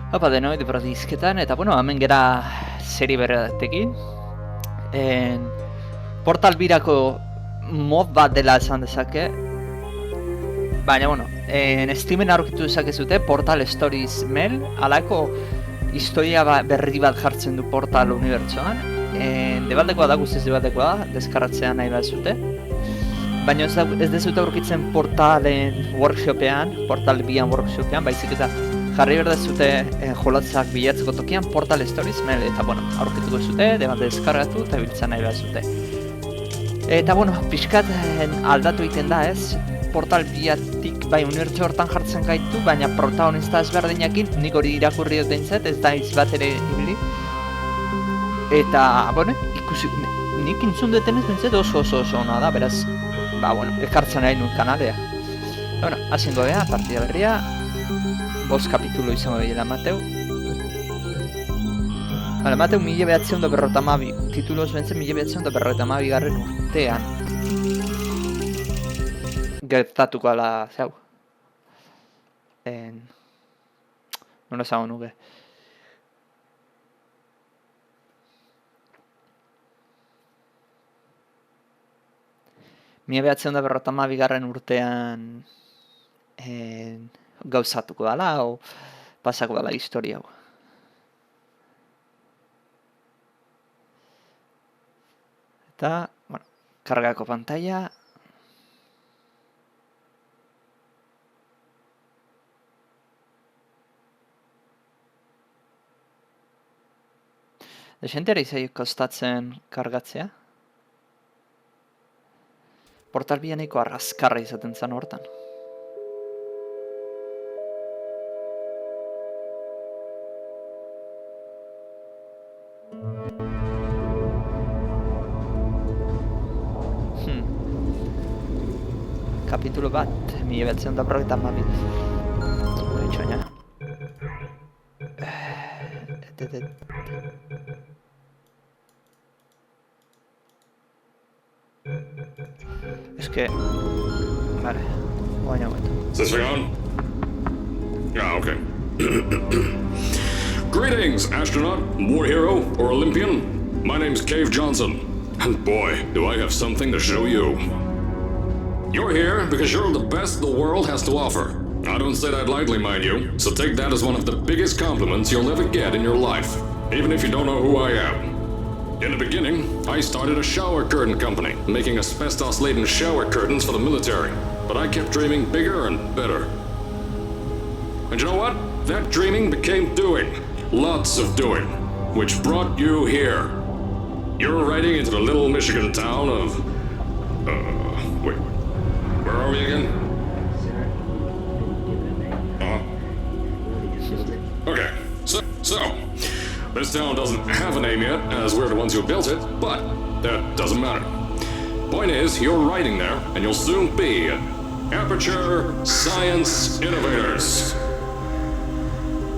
Opa denoi, dizketan, eta bueno, hemen gera seri berretekin. Portal birako mod bat dela esan dezake. Baina, bueno, Steamen aurkitu dezakezute Portal Stories mail, alako historia berri bat jartzen du Portal unibertsoan. Debaldekoa da, guztiz debaldekoa da, deskarratzea nahi bat zute. Baina ez dezute aurkitzen Portalen workshopean, Portal bian workshopean, baizik eta jarri berdezute jolatzak bilatzeko tokian Portal Stories mail, eta bueno, aurkituko zute, debalde deskargatu eta biltzen nahi bat zute. Eta bueno, pixkat aldatu egiten da ez, Portal biatik bai unibertso hortan jartzen gaitu, baina protagonista ezberdinakin, nik hori irakurri dut dintzet, ez da bat ere ibili. Eta, bueno, ikusi, nik intzun detenez bintzet oso ona da, beraz, bueno, ekartzen nahi nun kanalea. Bueno, hasingo beha, partida berria, 5 kapitulu izango dira Mateu. Vale, Mateu 1952, tituloz bentzen 1952 garren urtean. Gertatuko ala, zeu. Nola esango nuke. Garren urtean gauzatuko dala, o pasako dala historia hau. Eta, bueno, kargako pantalla. Desentera izai kostatzen kargatzea. Portal bianeko arraskarra izaten zen hortan. Kapitulu bat, 1952. Baitxoina. Es que... Vale, voy a momento. Is this thing on? Yeah, okay. Greetings, astronaut, war hero, or Olympian. My name's Cave Johnson, and boy, do I have something to show you. You're here because you're the best the world has to offer. I don't say that lightly, mind you, so take that as one of the biggest compliments you'll ever get in your life, even if you don't know who I am. In the beginning, I started a shower curtain company, making asbestos-laden shower curtains for the military. But I kept dreaming bigger and better. And you know what? That dreaming became doing. Lots of doing. Which brought you here. You're riding into the little Michigan town of... wait. Where are we again? Okay, so... This town doesn't have a name yet, as we're the ones who built it, but that doesn't matter. Point is, you're riding there, and you'll soon be Aperture Science Innovators.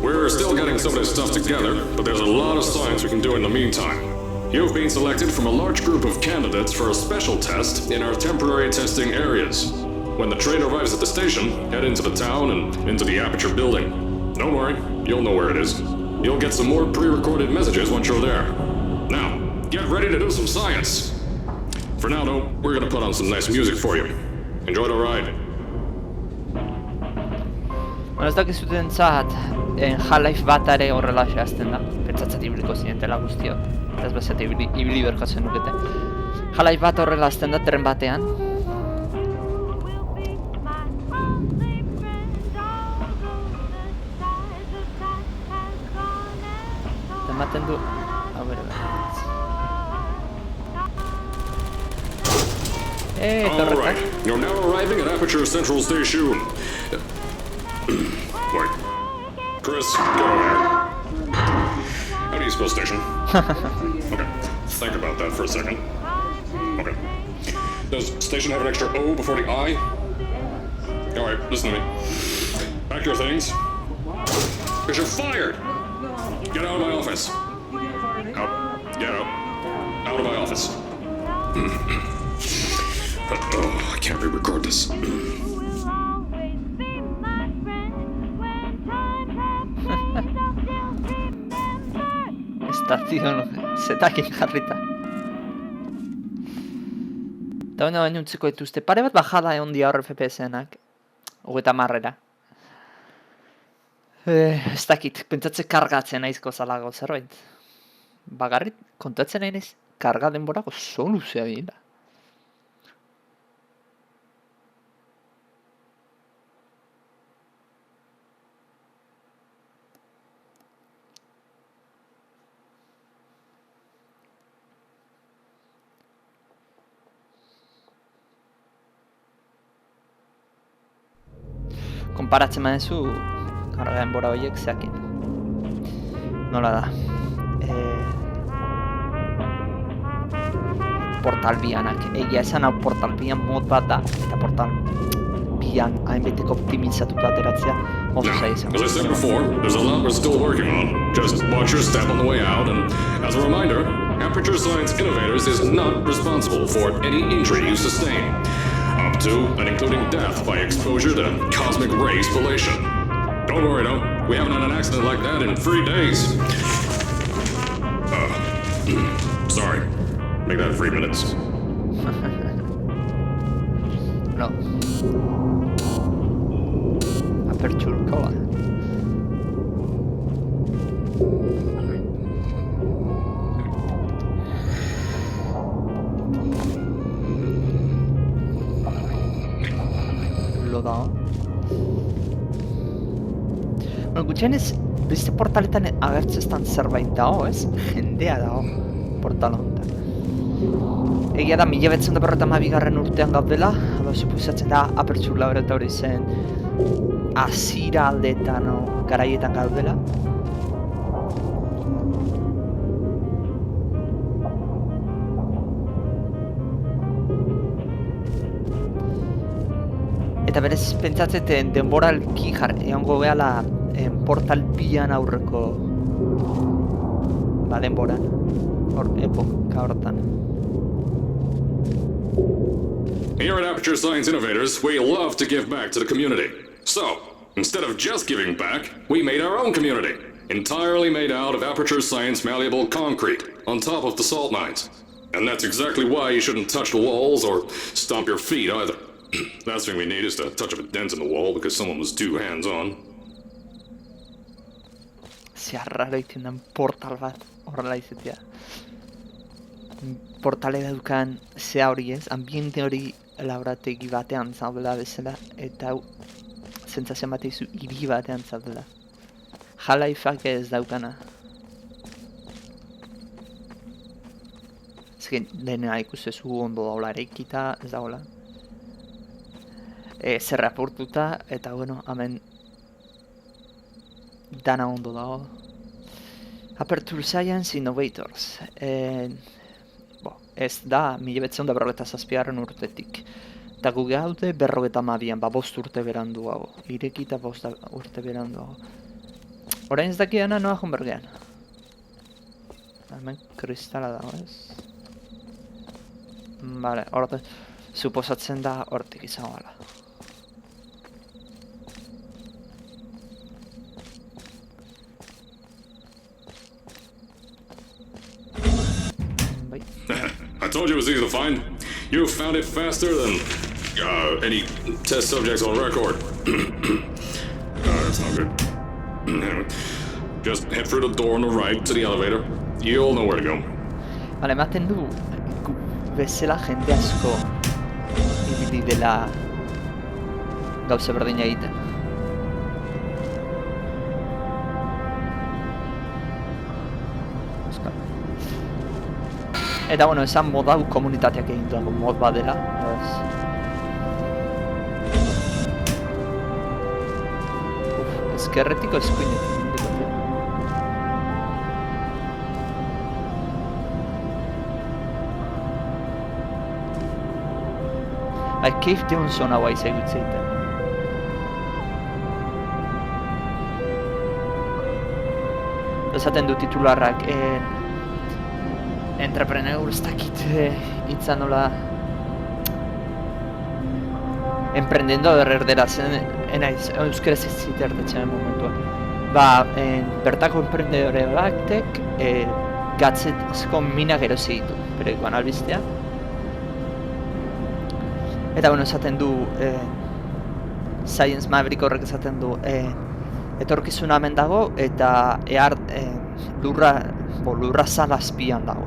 We're still getting some of this stuff together, but there's a lot of science we can do in the meantime. You've been selected from a large group of candidates for a special test in our temporary testing areas. When the train arrives at the station, head into the town and into the Aperture building. Don't worry, you'll know where it is. You'll get some more pre-recorded messages once you're there. Now, get ready to do some science. For now, though, we're gonna put on some nice music for you. Enjoy the ride. Ez dakizuten zat, Half-Life bat ere horrela zehazten da. Pentsatzat ibiliko zinetela guztiot. Ez bezate ibili berkatzen nukete. Half-Life bat horrela azten da tren batean. Ematen du... Alright, you're now arriving at Aperture Central Station. Wait. Chris, go ahead. How do you spell station? Okay, think about that for a second. Okay. Does station have an extra O before the I? Alright, listen to me. Pack your things. Because you're fired! Get out of my office. Out. Get out. Out of my office. I can't re-record this. Mutazio zetakin jarrita. Eta baina untziko dituzte. Pare bat bajada egon dia hor FPS-enak. 30-era. Ez dakit, pentsatze kargatzen aizko zalago zerbait. Bagarrit, kontatzen nahi naiz, karga denborako soluzea bila. Konparatzen badezu, karga denbora horiek zeakin. Nola da. Portal bianak. Egia esan hau portal bian mod bat da, eta portal bian hainbeteko optimizatuta ateratzea oso zaila izango. As I said before, there's a lot we're still working on. Just watch your step on the way out, and as a reminder, Aperture Science Innovators is not responsible for any injury you sustain, up to and including death by exposure to cosmic ray spallation. Don't worry, though. We haven't had an accident like that in 3 days. Sorry. Make that 3 minutes. No. Aperture cola. Lo da. Bueno, gutxienez, beste portaletan agertzeztan zerbait dago, ez? Jendea dago portal honetan. Egia da, 1952 urtean gaudela, hau supusatzen da Aperture Laboratoriezen hasiera aldeetan garaietan gaudela. Eta berez pentsatzeten denboralki egongo behala portal bian aurreko denboran, epoka hortan. Here at Aperture Science Innovators, we love to give back to the community. So, instead of just giving back, we made our own community, entirely made out of Aperture Science malleable concrete, on top of the salt mines. And that's exactly why you shouldn't touch the walls or stomp your feet either. Last thing we need is a touch of a dent in the wall because someone was too hands-on. Zeharraro iten den portal bat horrela izatea. Portale daukan zea hori ez, ambiente hori laborategi batean zaudela bezala, eta hau sentsazioan bat izu hiri batean zaudela. Half-Lifeak ez daukana. Ezken denea ikustezu ondo daula eraikita, ez dagoela. Zer apurtuta, eta bueno, hemen dana ondo dago. Aperture Science Innovators. Ez da, 1957 urtetik. Eta gu gaude 52an, 5 urte beranduago. Irekita 5 urte beranduago. Orain ez dakiana noa jonbergean. Hemen kristala dago, ez? Vale, horte, suposatzen da hortik izango gala. I told you it was easy to find. You found it faster than any test subjects on record. That's not good. Just head through the door on the right to the elevator. You'll know where to go. Vale, ematen du bezala jende asko ibili dela gauza berdina egiten. Eta bueno, esan mod hau komunitateak egin dugu mod badela. Ezkerretiko eskuinetik. Cave Johnson hau aiza egutzeiten. Esaten du titularrak, entrepreneur ez dakit hitza nola emprendedor erdera zen, enaiz, euskaraz ez zitertetzen momentuan. Bertako emprendedore batek gatzezko minak erosi ditu, periodikoan albistea. Eta bueno, esaten du, Science Maverick horrek esaten du, etorkizuna hemen dago, eta lurra zalazpian dago.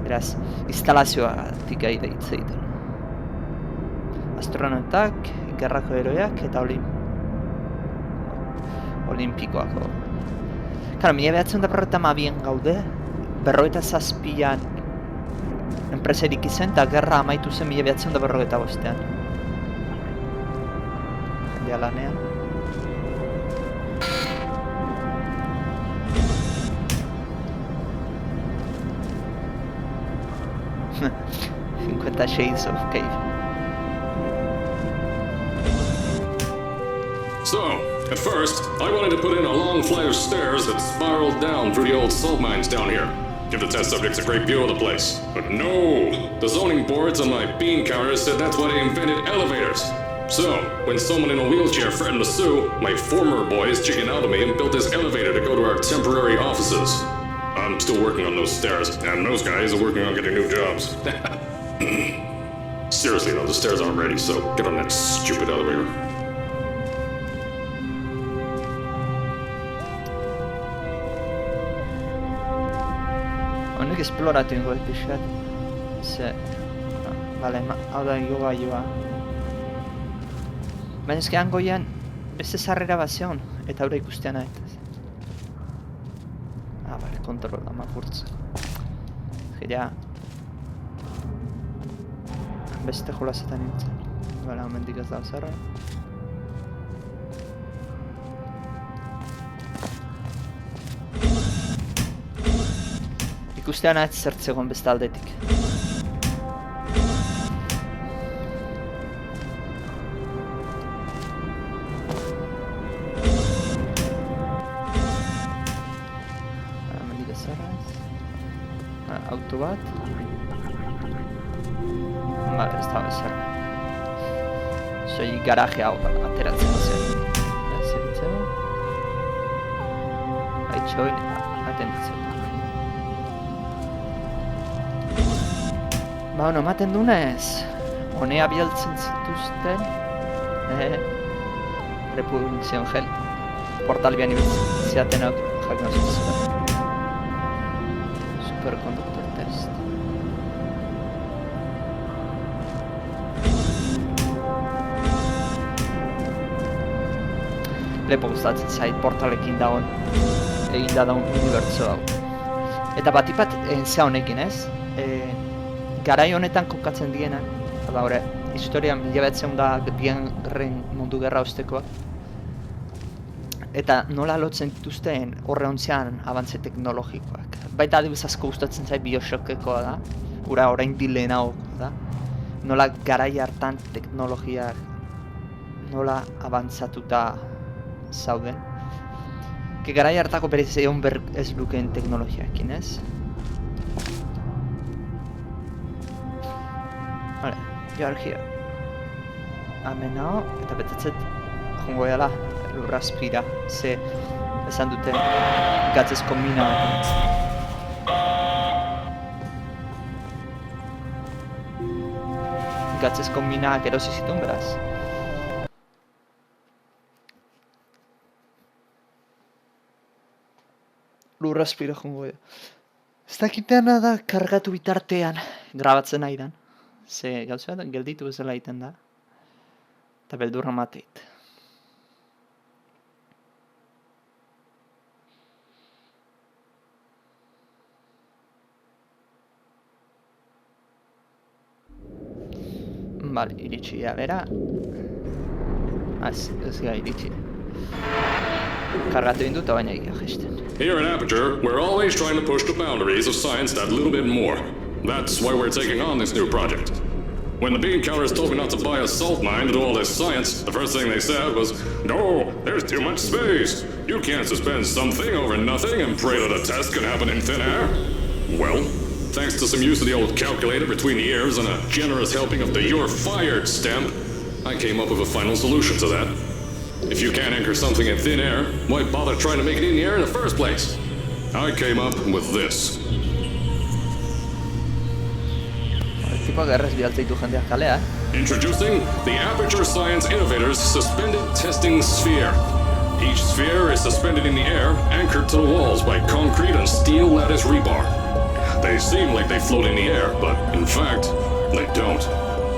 Beraz, instalazioatik gai hitz egiten. Astronautak, gerrako heroiak eta olimpikoako. Claro, 1952an gaude, 57an enpreserik izen, eta gerra amaitu zen 1945an. Jendea lanean. Shades of Cave. So, at first, I wanted to put in a long flight of stairs that spiraled down through the old salt mines down here. Give the test subjects a great view of the place. But no! The zoning boards on my bean counters said that's why they invented elevators. So, when someone in a wheelchair threatened to sue, my former boys chickened out of me and built this elevator to go to our temporary offices. I'm still working on those stairs, and those guys are working on getting new jobs. Seriously though, the stairs aren't ready, so get on that stupid elevator. Honek esploratu ingo pixkat. Bale, hau da igogailua. Baina eski hangoian beste sarrera bat zeon, eta aurre ikustean ahetaz. Bale, kontrola makurtzeko. Ja, beste jolasetan nintzen. Bale, momentik ez da zerra. Ikustean ahetz zertzegon beste aldetik. Momentik ez zerra ez. Auto bat. Bale, ez da bezala. Zoi garaje hau ateratzen zen. Zeritzen. Haitxoin atenditzen. Bueno, ematen dunez, honea bialtzen zituzten repulsion gel. Portal bian ibiltziatenak jakin zituzten. Superconductor test. Lepo gustatzen zait portalekin dagoen eginda daun unibertso hau. Eta batipat zea honekin ez? Garai honetan kokatzen dienak, eta hori, historian 1902 mundu gerra ostekoak. Eta nola lotzen dituzten horre ontzean abantze teknologikoak. Baita adibidez asko gustatzen zait Bioshockekoa da, ura orain dilenago da. Nola garai hartan teknologiak nola abantzatuta zauden. Garai hartako berez egon ez lukeen teknologiakin, ez? Vale, you are here. Hemen hau, eta betetzet jongo eala lurra aspira, ze esan dute gatzezko mina. Gatzezko minak erosi zituen beraz. Lurra aspira jongo ea. Ez dakiteana da kargatu bitartean grabatzen nahi dan. Ze gauzea gelditu bezala egiten da. Eta beldurra mateit. Bale, iritsi bera. Ez gara iritsi. Kargatu indut, baina egia gesten. Here at Aperture, we're always trying to push the boundaries of science that little bit more. That's why we're taking on this new project. When the bean counters told me not to buy a salt mine to do all this science, the first thing they said was, "No, there's too much space. You can't suspend something over nothing and pray that a test can happen in thin air." Well, thanks to some use of the old calculator between the ears and a generous helping of the "you're fired" stamp, I came up with a final solution to that. If you can't anchor something in thin air, why bother trying to make it in the air in the first place? I came up with this. Tipo gerrez bidaltzen ditu jendeak kalea, Introducing the Aperture Science Innovators Suspended Testing Sphere. Each sphere is suspended in the air, anchored to the walls by concrete and steel lattice rebar. They seem like they float in the air, but in fact, they don't.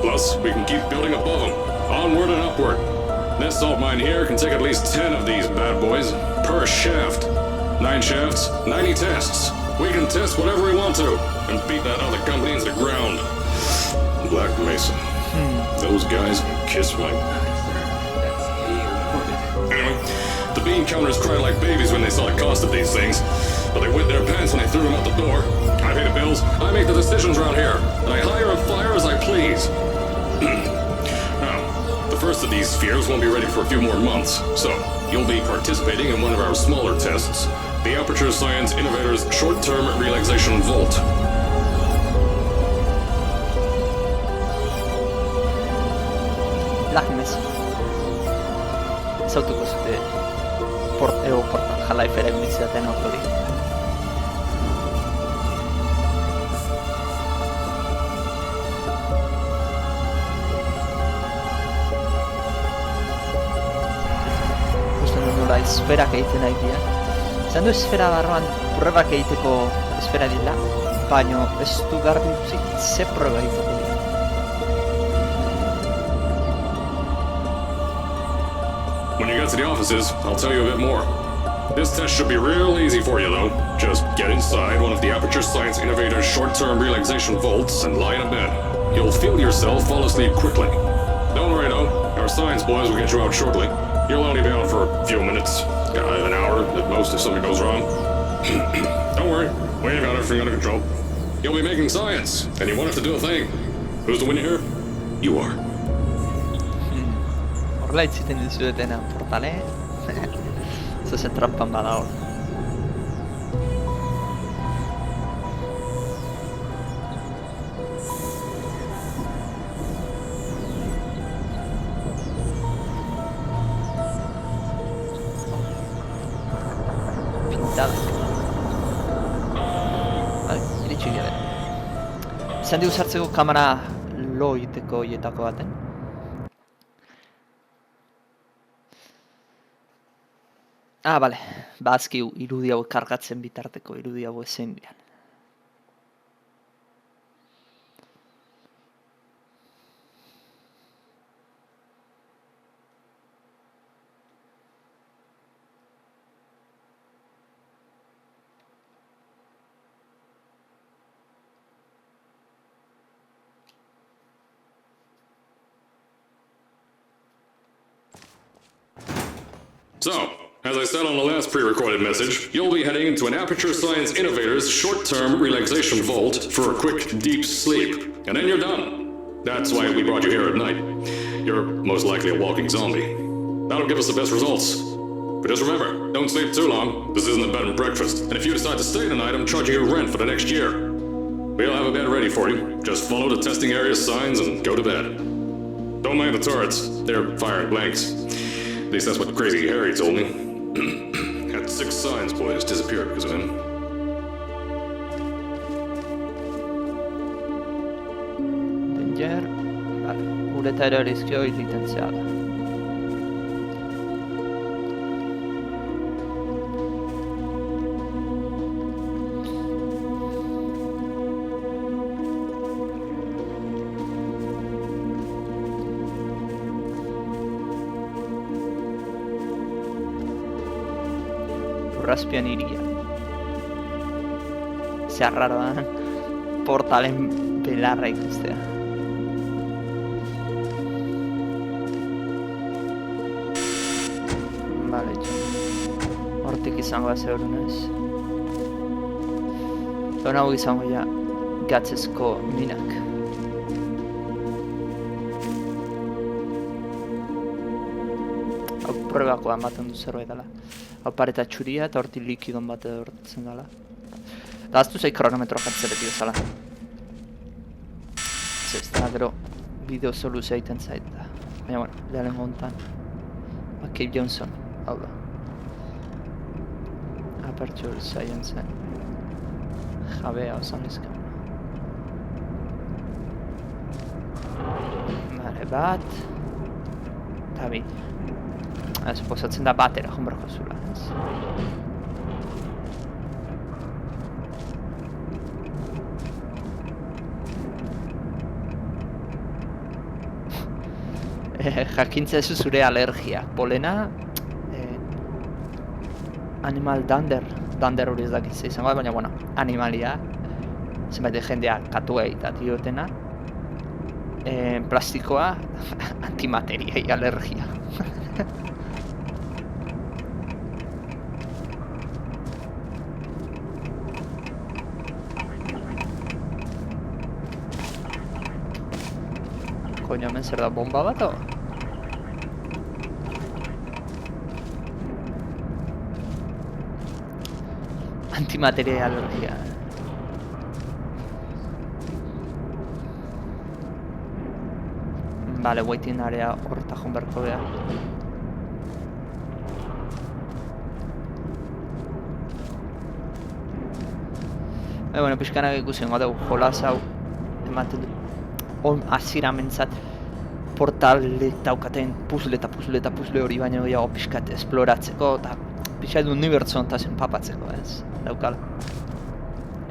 Plus, we can keep building above them, onward and upward. This salt mine here can take at least 10 of these bad boys per shaft. 9 shafts, 90 tests. We can test whatever we want to and beat that other company into the ground. Black Mesa. Those guys can kiss my... Anyway, the bean counters cried like babies when they saw the cost of these things, but they wet their pants when they threw them out the door. I pay the bills, I make the decisions around here, and I hire and fire as I please. Now, the first of these spheres won't be ready for a few more months, so you'll be participating in one of our smaller tests, the Aperture Science Innovators Short-Term Relaxation Vault. Black Mesa. Zautuko zute portal jalaifera egunitzaten autori. Gusten nola esferak egiten nahi dira. Zan du esfera barruan pruebak egiteko esfera dira, baina ez du garbi utzi ze proba egiteko dira. When you get to the offices, I'll tell you a bit more. This test should be real easy for you, though. Just get inside one of the Aperture Science Innovators short-term relaxation vaults and lie in a bed. You'll feel yourself fall asleep quickly. Don't worry, though. Our science boys will get you out shortly. You'll only be out for a few minutes. An hour at most if something goes wrong. Don't worry. We've got everything under control. You'll be making science, and you won't have to do a thing. Who's the winner here? You are. Horrela itziten dizuetena portale. Zozen trampan badago. Pintadak. Vale, iritsi gara. Izan dugu sartzeko kamera lo egiteko hietako baten. Ah, bale. Bazki irudi hau kargatzen bitarteko irudi hau ezein dian. So, as I said on the last pre-recorded message, you'll be heading into an Aperture Science Innovators short-term relaxation vault for a quick, deep sleep. And then you're done. That's why we brought you here at night. You're most likely a walking zombie. That'll give us the best results. But just remember, don't sleep too long. This isn't a bed and breakfast. And if you decide to stay tonight, I'm charging you rent for the next year. We'll have a bed ready for you. Just follow the testing area signs and go to bed. Don't mind the turrets. They're firing blanks. At least that's what Crazy Harry told me. Had 6 science boys disappear because of him. Danger. Vale. Uretara rischio licenziata. Raspian iria. Zea raroa da. Portalen belarra ikustea. Vale, hortik izango da zeurunez. Hau izango ja gatzezko minak. Hau probakoa ematen du zerbait dela. Hau pareta txuria eta horti likidon bat horretzen dela. Eta aztu zei kronometro jartze beti bezala. Ez da, gero bideo soluzioa egiten zait da. Baina, bueno, lehenengo honetan. Cape Johnson, hau da. Aperture Scienceen jabea osan izkan. Vale, bat. Eta bi. Suposatzen da batera joan berko zula, ez? Jakintza ez zure alergia. Polena... Animal dander. Dander hori ez dakitze izango, baina, bueno, animalia. Zenbait jendea katuei eta diotena. Plastikoa, antimateriai alergia. Koño, hemen zer da bomba bat, o? Antimateria alergia. Vale, waiting area horta joan berko beha. Bueno, pixkanak ikusi ingo dugu jolas hau ematen du. Azira mentzat portalek daukaten puzzle hori baina gehiago pixkat esploratzeko eta pixkat unibertso ontazen papatzeko, ez, daukala.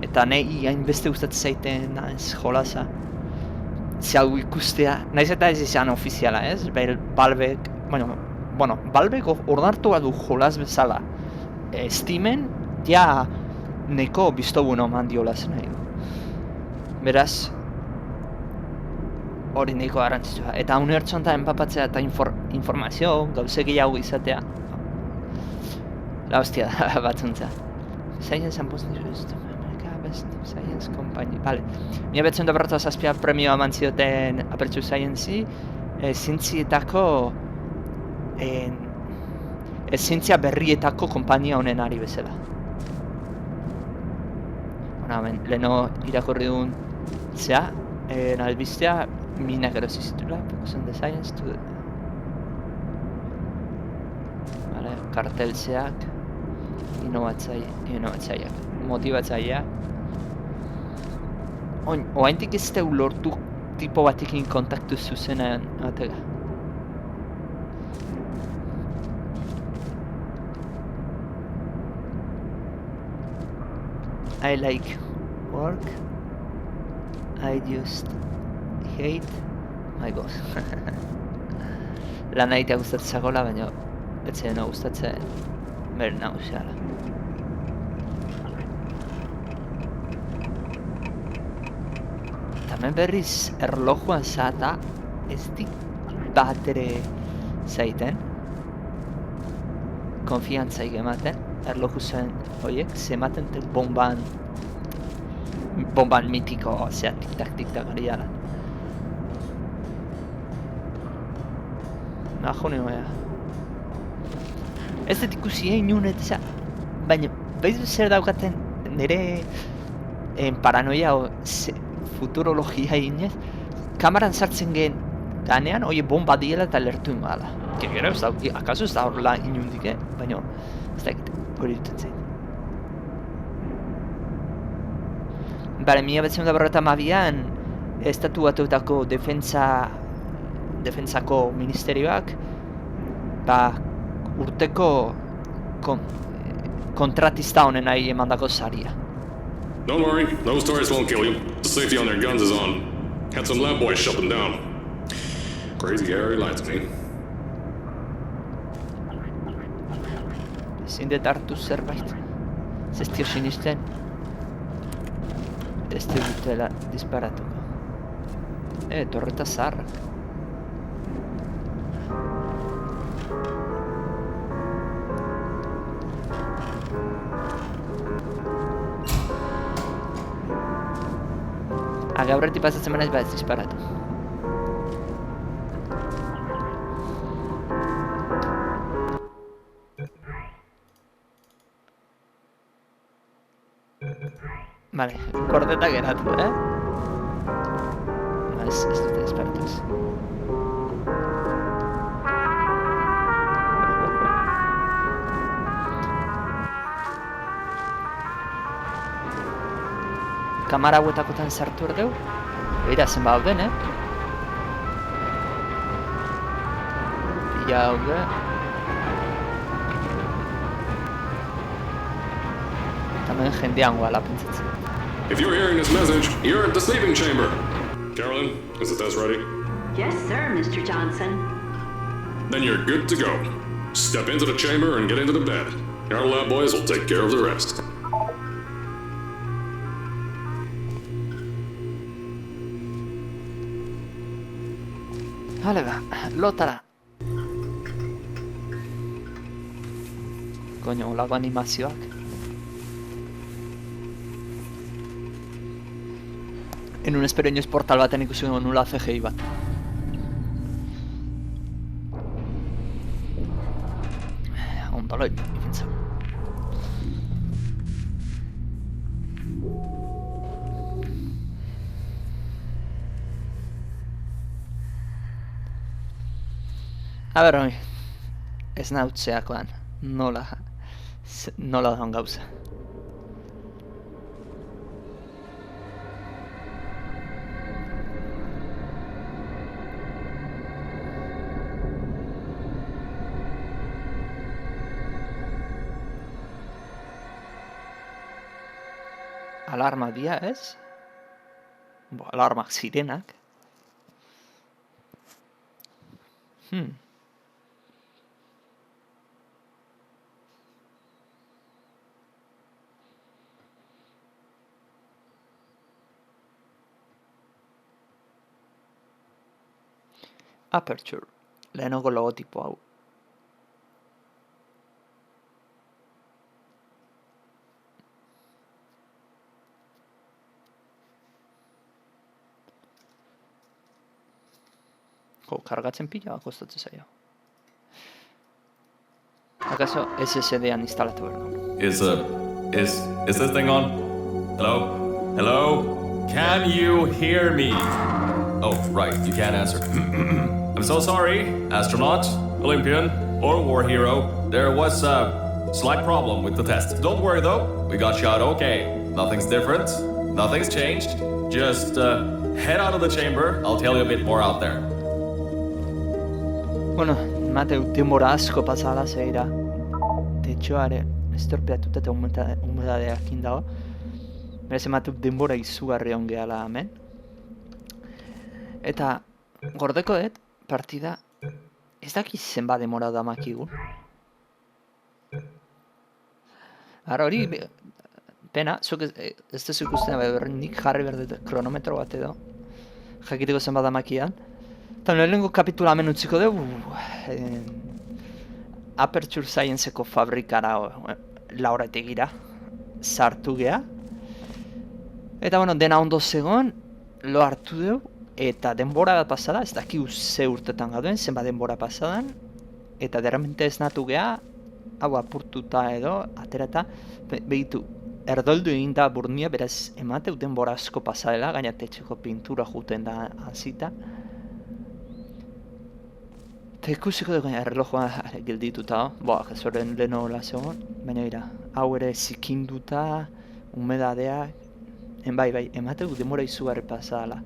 Eta nahi hainbeste gustatzen zaiten ez jolasa. Ze hau ikustea, nahiz eta ez izan ofiziala, ez? Valvek, bueno, Valvek ordartu du jolas bezala. Steamen, ja neko biztobuno eman diolaz nahi du. Beraz, hori nahiko garrantzitsua. Eta unibertso ontan papatzea eta informazio, gauze gehiago izatea. La hostia da batzuntza. Science and Post Best Science Company. Vale. 1907 premioa eman zioten Aperture Sciencei, zientzietako zientzia berrietako konpainia honen ari bezala. Hemen, leheno irakurri duen zea, albistea, minak erosi zitula, focus on the science to... Vale, kartelzeak, inovatzaileak, motibatzaileak. Oaintik ez deu lortu tipo batekin kontaktu zuzenean atega. I like work, I just hate my boss. Lan egitea gustatzen zagola, baina ez zena gustatzen bere nagusiala. Eta hemen berriz erlojuan zata ez dik bat ere zaiten. Konfiantzaik ematen, erloju zen horiek, zematen bomban mitiko, zea tik-tak hori ala. Naho nioa. Ez dut ikusi egin eta baina behizu zer daukaten nire paranoia o futurologia eginez, kameran sartzen gen ganean, oie bomba diela eta lertu ingoala. Gero ez da, akaso ez da horrela inundik, baina ez da hori duten zein. Bale, 1942an estatu batuetako defentsako ministerioak urteko kontratista honen nahi emandako saria. Don't worry, those tourists won't kill you. The safety on their guns is on. Had some lab boys shut them down. Crazy Harry lies to me. Ezin dut hartu zerbait. Ez tio sinisten. Ez dutela disparatuko. Torreta zaharrak. Aurretik pasatzen manaiz bat ez disparatu. Vale, kordeta geratu, Ez dute disparatuz. kamara hauetakotan sartu erdeu. Beira zen bauden, Pila haude. Eta hemen jendean guala pentsatzen. If you're hearing this message, you're at the sleeping chamber. Carolyn, is the test ready? Yes, sir, Mr. Johnson. Then you're good to go. Step into the chamber and get into the bed. Our lab boys will take care of the rest. Vale, lotara. Coño, olako animazioak. En un espero inoiz portal baten ikusi nula CGI bat. Ondolo ipintza. A ber, hori, ez nautzeakoan, nola dagoen gauza. Alarmak dira, ez? Alarmak zirenak. Aperture, lehenoko logotipo hau. Kargatzen pila kostatzen zaio. ¿Acaso SSD-an instalatu behar du? Is this thing on? Hello? Hello? Can you hear me? Oh, right, you can't answer. I'm so sorry, astronaut, Olympian, or war hero. There was a slight problem with the test. Don't worry though, we got shot okay. Nothing's different, nothing's changed. Just head out of the chamber, I'll tell you a bit more out there. Bueno, Mateu, denbora asko pasala zeira. Tetxoare, estorpeatuta eta humedadeakin dago. Berez ematuk denbora izugarri on gehala hemen. Eta gordeko dut, partida, ez daki zenba demora da makigun. Ara hori, pena, zuk ez duzu ikusten nik jarri berdut kronometro bat edo. Jakiteko zenba da makian. Eta lehenengo kapitula hemen utziko dugu. Aperture Scienceko fabrikara lauretegira sartu geha. Eta bueno, dena ondo zegoen, lo hartu dugu. Eta denbora bat pasada, ez dakiu ze urtetan gauden, zenba denbora pasadan. Eta derramente ez natu geha, hau apurtuta edo, aterata, begitu, erdoldu egin da burnia, beraz emateu denbora asko pasadela, gaina tetxeko pintura juten da hasita. Eta ikusiko dugu erlojoa gildituta, jezoren leheno hola zegoen, baina ira, hau ere zikinduta, humedadea, bai, emateu denbora izugarri pasadala.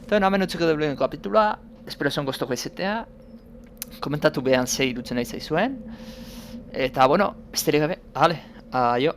Eta hemen utziko dugu kapitulua, espero zuen gustokoa izatea, komentatu behan ze irutzen nahi zaizuen, eta bueno, besterik gabe, aio.